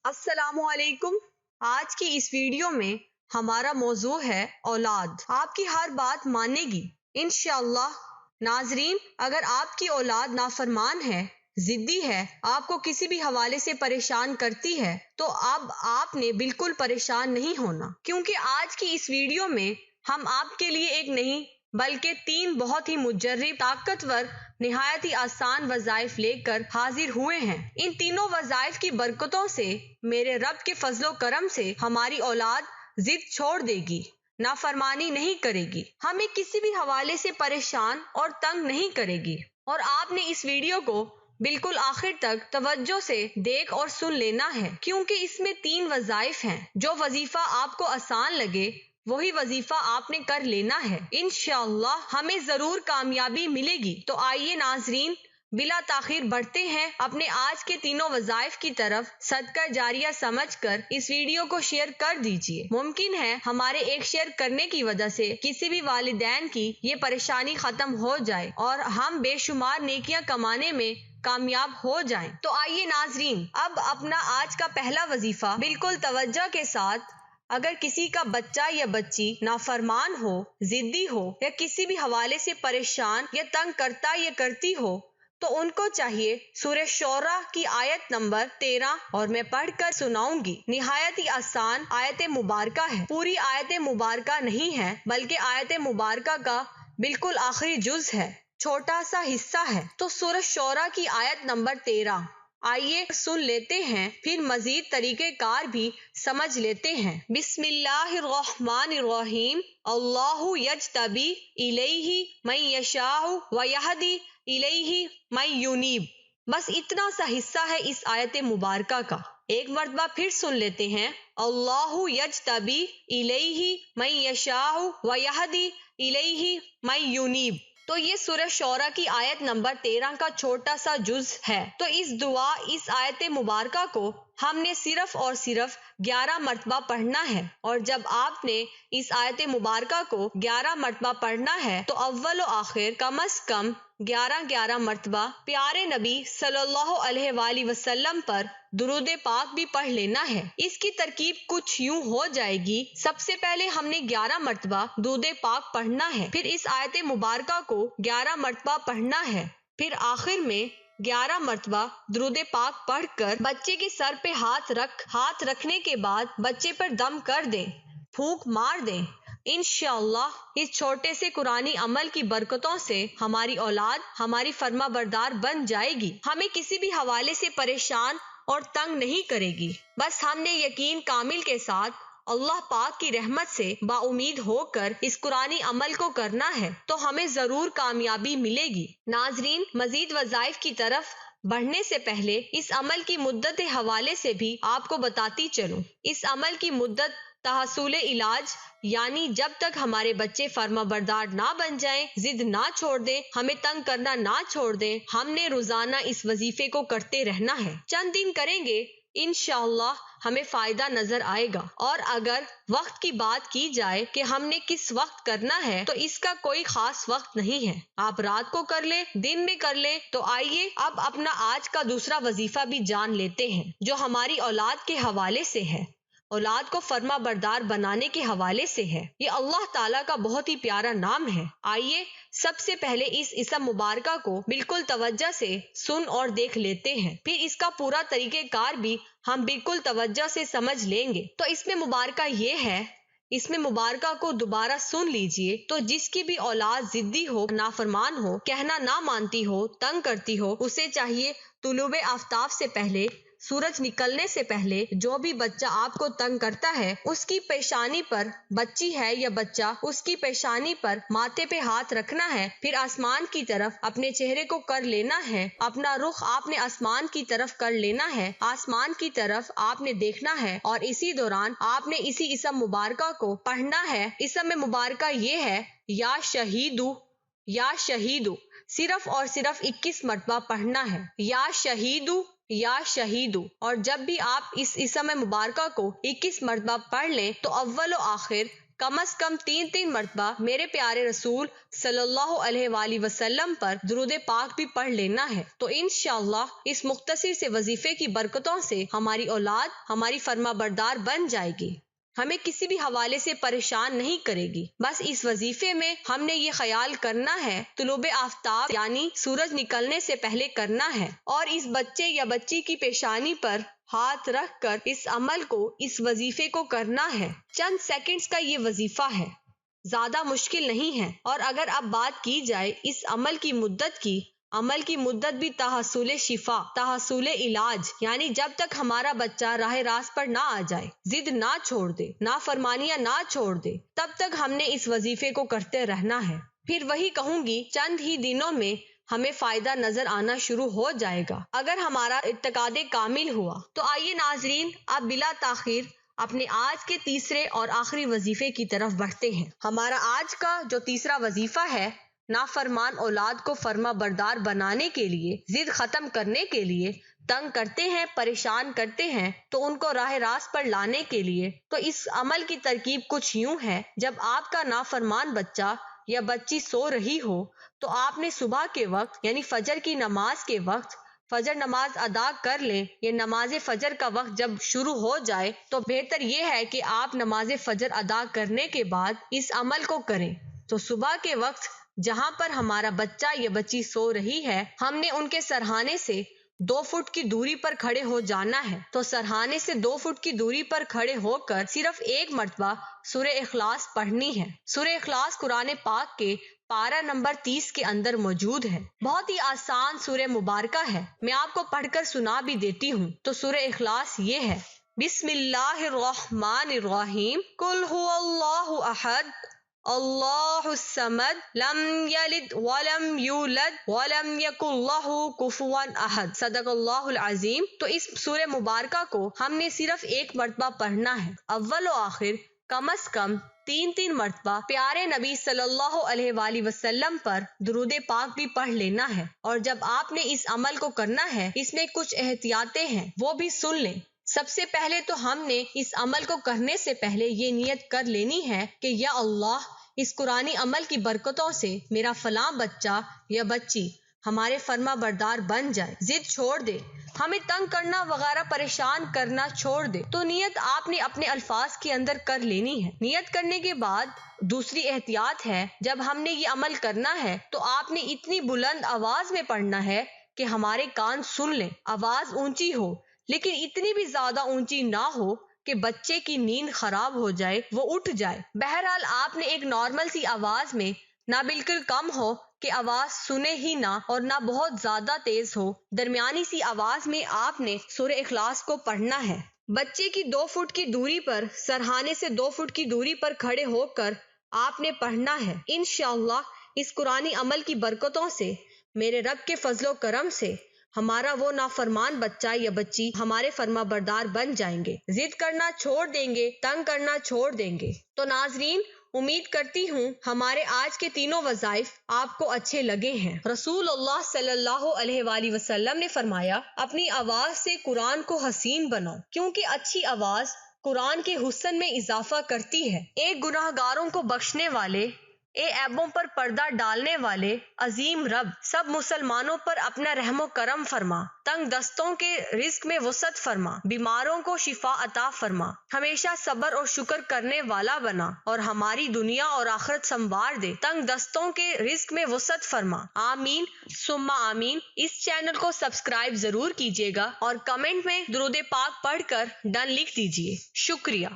السلام علیکم۔ آج کی اس ویڈیو میں ہمارا موضوع ہے اولاد۔ آپ کی ہر بات مانے گی انشاءاللہ۔ ناظرین، اگر آپ کی اولاد نافرمان ہے، ضدی ہے، آپ کو کسی بھی حوالے سے پریشان کرتی ہے، تو اب آپ نے بالکل پریشان نہیں ہونا، کیونکہ آج کی اس ویڈیو میں ہم آپ کے لیے ایک نہیں بلکہ 3 بہت ہی مجرب، طاقتور، نہایت ہی آسان وظائف لے کر حاضر ہوئے ہیں۔ ان تینوں وظائف کی برکتوں سے، میرے رب کے فضل و کرم سے، ہماری اولاد ضد چھوڑ دے گی، نافرمانی نہیں کرے گی، ہمیں کسی بھی حوالے سے پریشان اور تنگ نہیں کرے گی۔ اور آپ نے اس ویڈیو کو بالکل آخر تک توجہ سے دیکھ اور سن لینا ہے، کیونکہ اس میں 3 وظائف ہیں۔ جو وظیفہ آپ کو آسان لگے وہی وظیفہ آپ نے کر لینا ہے، انشاءاللہ ہمیں ضرور کامیابی ملے گی۔ تو آئیے ناظرین، بلا تاخیر بڑھتے ہیں اپنے آج کے تینوں وظائف کی طرف۔ صدقہ جاریہ سمجھ کر اس ویڈیو کو شیئر کر دیجیے۔ ممکن ہے ہمارے ایک شیئر کرنے کی وجہ سے کسی بھی والدین کی یہ پریشانی ختم ہو جائے اور ہم بے شمار نیکیاں کمانے میں کامیاب ہو جائیں۔ تو آئیے ناظرین، اب اپنا آج کا پہلا وظیفہ بالکل توجہ کے ساتھ۔ اگر کسی کا بچہ یا بچی نافرمان ہو، ضدی ہو، یا کسی بھی حوالے سے پریشان یا تنگ کرتا یا کرتی ہو، تو ان کو چاہیے سورہ شعراء کی آیت نمبر 13، اور میں پڑھ کر سناؤں گی۔ نہایت ہی آسان آیت مبارکہ ہے، پوری آیت مبارکہ نہیں ہے بلکہ آیت مبارکہ کا بالکل آخری جز ہے، چھوٹا سا حصہ ہے۔ تو سورہ شعراء کی آیت نمبر 13 آئیے سن لیتے ہیں، پھر مزید طریقہ کار بھی سمجھ لیتے ہیں۔ بسم اللہ الرحمن الرحیم۔ اللہ یجتبی الیہ من یشاء ویہدی الیہ من ینیب۔ بس اتنا سا حصہ ہے اس آیت مبارکہ کا۔ ایک مرتبہ پھر سن لیتے ہیں۔ اللہ یجتبی الیہ من یشاء ویہدی الیہ من ینیب۔ تو یہ سورہ شعراء کی آیت نمبر 13 کا چھوٹا سا جز ہے۔ تو اس دعا، اس آیت مبارکہ کو ہم نے صرف اور صرف 11 مرتبہ پڑھنا ہے، اور جب آپ نے اس آیت مبارکہ کو 11 مرتبہ پڑھنا ہے تو اول و آخر کم از کم 11 مرتبہ پیارے نبی صلی اللہ علیہ وآلہ وسلم پر درود پاک بھی پڑھ لینا ہے۔ اس کی ترکیب کچھ یوں ہو جائے گی: سب سے پہلے ہم نے 11 مرتبہ درود پاک پڑھنا ہے، پھر اس آیت مبارکہ کو 11 مرتبہ پڑھنا ہے، پھر آخر میں 11 مرتبہ درود پاک پڑھ کر بچے کے سر پہ ہاتھ رکھنے کے بعد بچے پر دم کر دیں، پھونک مار دیں۔ انشاءاللہ اس چھوٹے سے قرآنی عمل کی برکتوں سے ہماری اولاد ہماری فرما بردار بن جائے گی، ہمیں کسی بھی حوالے سے پریشان اور تنگ نہیں کرے گی۔ بس ہم نے یقین کامل کے ساتھ اللہ پاک کی رحمت سے با امید ہو کر اس قرآنی عمل کو کرنا ہے، تو ہمیں ضرور کامیابی ملے گی۔ ناظرین، مزید وظائف کی طرف بڑھنے سے پہلے اس عمل کی مدت حوالے سے بھی آپ کو بتاتی چلوں۔ اس عمل کی مدت تحصیل علاج، یعنی جب تک ہمارے بچے فرما بردار نہ بن جائیں، ضد نہ چھوڑ دیں، ہمیں تنگ کرنا نہ چھوڑ دیں، ہم نے روزانہ اس وظیفے کو کرتے رہنا ہے۔ چند دن کریں گے، انشاءاللہ ہمیں فائدہ نظر آئے گا۔ اور اگر وقت کی بات کی جائے کہ ہم نے کس وقت کرنا ہے، تو اس کا کوئی خاص وقت نہیں ہے، آپ رات کو کر لیں، دن میں کر لیں۔ تو آئیے اب اپنا آج کا دوسرا وظیفہ بھی جان لیتے ہیں، جو ہماری اولاد کے حوالے سے ہے، اولاد کو فرما بردار بنانے کے حوالے سے ہے۔ یہ اللہ تعالیٰ کا بہت ہی پیارا نام ہے۔ آئیے سب سے پہلے اس اسم مبارکہ کو بالکل توجہ سے سن اور دیکھ لیتے ہیں، پھر اس کا پورا طریقہ کار بھی ہم بالکل توجہ سے سمجھ لیں گے۔ تو اس میں مبارکہ یہ ہے، اس میں مبارکہ کو دوبارہ سن لیجئے۔ تو جس کی بھی اولاد ضدی ہو، نافرمان ہو، کہنا نہ مانتی ہو، تنگ کرتی ہو، اسے چاہیے طلوع آفتاب سے پہلے، سورج نکلنے سے پہلے، جو بھی بچہ آپ کو تنگ کرتا ہے، اس کی پیشانی پر، بچی ہے یا بچہ، اس کی پیشانی پر، ماتھے پہ ہاتھ رکھنا ہے، پھر آسمان کی طرف اپنے چہرے کو کر لینا ہے، اپنا رخ آپ نے آسمان کی طرف کر لینا ہے، آسمان کی طرف آپ نے دیکھنا ہے، اور اسی دوران آپ نے اسی اسم مبارکہ کو پڑھنا ہے۔ اسم مبارکہ یہ ہے یا شہیدو، یا شہیدو، صرف اور صرف 21 مرتبہ پڑھنا ہے، یا شہیدو، یا شہیدو۔ اور جب بھی آپ اس اسم مبارکہ کو 21 مرتبہ پڑھ لیں تو اول و آخر کم از کم 3 مرتبہ میرے پیارے رسول صلی اللہ علیہ وآلہ وسلم پر درود پاک بھی پڑھ لینا ہے۔ تو انشاءاللہ اس مختصر سے وظیفے کی برکتوں سے ہماری اولاد ہماری فرما بردار بن جائے گی، ہمیں کسی بھی حوالے سے پریشان نہیں کرے گی۔ بس اس وظیفے میں ہم نے یہ خیال کرنا ہے، طلوع آفتاب یعنی سورج نکلنے سے پہلے کرنا ہے، اور اس بچے یا بچی کی پیشانی پر ہاتھ رکھ کر اس عمل کو، اس وظیفے کو کرنا ہے۔ چند سیکنڈز کا یہ وظیفہ ہے، زیادہ مشکل نہیں ہے۔ اور اگر اب بات کی جائے اس عمل کی مدت بھی تحصیل شفا، تحصیل علاج، یعنی جب تک ہمارا بچہ راہ راست پر نہ آ جائے، ضد نہ چھوڑ دے، نافرمانیاں نہ چھوڑ دے، تب تک ہم نے اس وظیفے کو کرتے رہنا ہے۔ پھر وہی کہوں گی، چند ہی دنوں میں ہمیں فائدہ نظر آنا شروع ہو جائے گا اگر ہمارا اعتقاد کامل ہوا۔ تو آئیے ناظرین، اب بلا تاخیر اپنے آج کے تیسرے اور آخری وظیفے کی طرف بڑھتے ہیں۔ ہمارا آج کا جو تیسرا وظیفہ ہے، نافرمان اولاد کو فرما بردار بنانے کے لیے، ضد ختم کرنے کے لیے، تنگ کرتے ہیں، پریشان کرتے ہیں تو ان کو راہ راست پر لانے کے لیے، تو اس عمل کی ترکیب کچھ یوں ہے۔ جب آپ کا نافرمان بچہ یا بچی سو رہی ہو تو آپ نے صبح کے وقت یعنی فجر کی نماز کے وقت فجر نماز ادا کر لیں۔ یہ نماز فجر کا وقت جب شروع ہو جائے تو بہتر یہ ہے کہ آپ نماز فجر ادا کرنے کے بعد اس عمل کو کریں۔ تو صبح کے وقت جہاں پر ہمارا بچہ یا بچی سو رہی ہے، ہم نے ان کے سرہانے سے 2 فٹ کی دوری پر کھڑے ہو جانا ہے۔ تو سرہانے سے 2 فٹ کی دوری پر کھڑے ہو کر صرف ایک مرتبہ سورہ اخلاص پڑھنی ہے۔ سورہ اخلاص قرآن پاک کے پارہ نمبر 30 کے اندر موجود ہے۔ بہت ہی آسان سورہ مبارکہ ہے، میں آپ کو پڑھ کر سنا بھی دیتی ہوں۔ تو سورہ اخلاص یہ ہے: بسم اللہ الرحمن الرحیم، قل هو اللہ احد اللہ الصمد لم یلد ولم یولد ولم یکن لہ کفوا احد، صدق اللہ العظیم۔ تو اس سورہ مبارکہ کو ہم نے صرف ایک مرتبہ پڑھنا ہے، اول و آخر کم از کم 3 مرتبہ پیارے نبی صلی اللہ علیہ وآلہ وسلم پر درود پاک بھی پڑھ لینا ہے۔ اور جب آپ نے اس عمل کو کرنا ہے، اس میں کچھ احتیاطیں ہیں، وہ بھی سن لیں۔ سب سے پہلے تو ہم نے اس عمل کو کرنے سے پہلے یہ نیت کر لینی ہے کہ یا اللہ، اس قرآنی عمل کی برکتوں سے میرا فلاں بچہ یا بچی ہمارے فرما بردار بن جائے، ضد چھوڑ دے، ہمیں تنگ کرنا وغیرہ پریشان کرنا چھوڑ دے۔ تو نیت آپ نے اپنے الفاظ کے اندر کر لینی ہے۔ نیت کرنے کے بعد دوسری احتیاط ہے، جب ہم نے یہ عمل کرنا ہے تو آپ نے اتنی بلند آواز میں پڑھنا ہے کہ ہمارے کان سن لیں۔ آواز اونچی ہو لیکن اتنی بھی زیادہ اونچی نہ ہو کہ بچے کی نیند خراب ہو جائے، وہ اٹھ جائے۔ بہرحال آپ نے ایک نارمل سی آواز میں، نہ بالکل کم ہو کہ آواز سنے ہی نہ اور نہ بہت زیادہ تیز ہو، درمیانی سی آواز میں آپ نے سورہ اخلاص کو پڑھنا ہے۔ بچے کی 2 فٹ کی دوری پر، سرہانے سے 2 فٹ کی دوری پر کھڑے ہو کر آپ نے پڑھنا ہے۔ انشاءاللہ اس قرآنی عمل کی برکتوں سے، میرے رب کے فضل و کرم سے، ہمارا وہ نافرمان بچہ یا بچی ہمارے فرما بردار بن جائیں گے، ضد کرنا چھوڑ دیں گے، تنگ کرنا چھوڑ دیں گے۔ تو ناظرین، امید کرتی ہوں ہمارے آج کے تینوں وظائف آپ کو اچھے لگے ہیں۔ رسول اللہ صلی اللہ علیہ وآلہ وسلم نے فرمایا، اپنی آواز سے قرآن کو حسین بناؤ، کیونکہ اچھی آواز قرآن کے حسن میں اضافہ کرتی ہے۔ اے گناہ گاروں کو بخشنے والے، اے عیبوں پر پردہ ڈالنے والے عظیم رب، سب مسلمانوں پر اپنا رحم و کرم فرما، تنگ دستوں کے رزق میں وسعت فرما، بیماروں کو شفا عطا فرما، ہمیشہ صبر اور شکر کرنے والا بنا اور ہماری دنیا اور آخرت سنوار دے، تنگ دستوں کے رزق میں وسعت فرما، آمین ثم آمین۔ اس چینل کو سبسکرائب ضرور کیجیے گا اور کمنٹ میں درود پاک پڑھ کر ڈن لکھ دیجیے۔ شکریہ۔